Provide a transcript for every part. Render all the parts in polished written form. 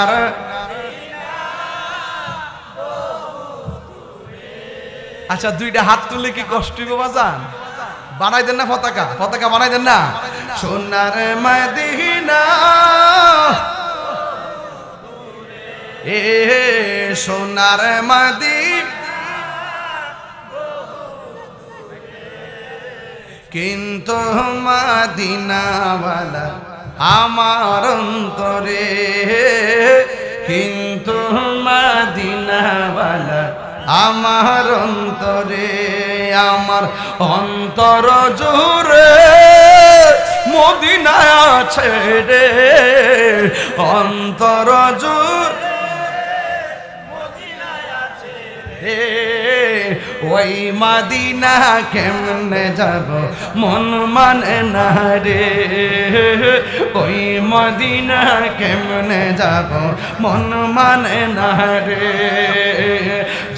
সোনার আচ্ছা দুইটা হাত তুললে কি কষ্ট হবে বাজান বানাই দেন না পতাকা পতাকা বানাই দেন না সোনার মদিনা এ সোনার মদিনা কিন্তু মদিনাওয়ালা আমার অন্তরে কিন্তু মদিনাওয়ালা আমার অন্তরে আমার অন্তর জুড়ে মদিনা আছে রে অন্তর জুড়ে মদিনা আছে রে ওই মদিনা কেমনে যাব মন মানে না রে ওই মদিনা কেমনে যাব মন মানে না রে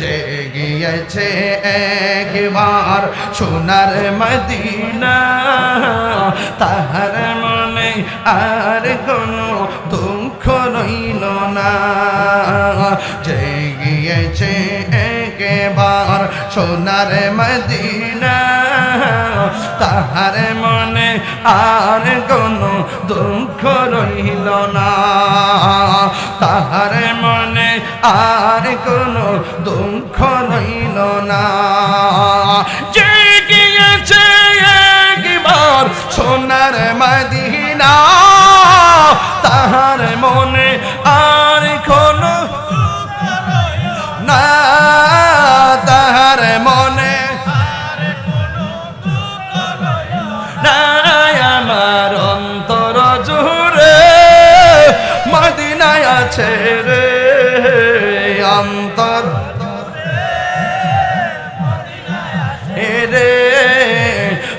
যে গিয়েছে একবার সোনার মদিনা তাহার মনে আর কোনো দুঃখ রইল না যে গিয়েছে একবার সোনার মদিনা তাহার মনে আর কোনো দুঃখ রইল না তাহার মনে আর কোনো দুঃখ রইল না যে গিয়েছে একবার সোনার মদিনা তাহার মনে আর কোনো না তাহার মনে নাই আমার অন্তর জুড়ে মদিনায় আছে রে অন্তর রে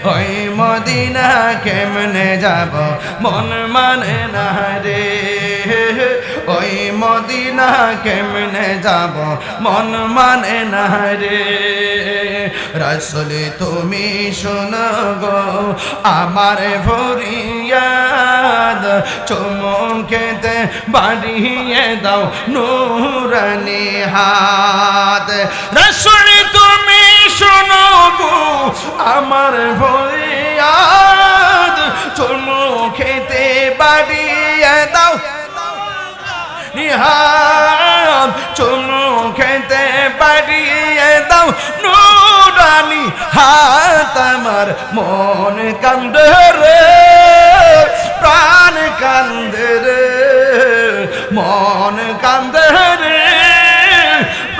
ওই মদিনা কেমনে যাব মন মানে না রে ওই মদিনা কেমনে যাব মন মানে না রে রাসূল তুমি শোনো গো আমার ফরিয়াদ চুমুকেতে বাড়িয়ে দাও নূরানি হাত রাসূল তুমি শোনো গো আমার ফরিয়াদ চুমুকেতে বাড়িয়ে দাও নিহাত চুমুকেতে বাড়িয়ে দাও নূরানি হাত আমার মন কান্দে রে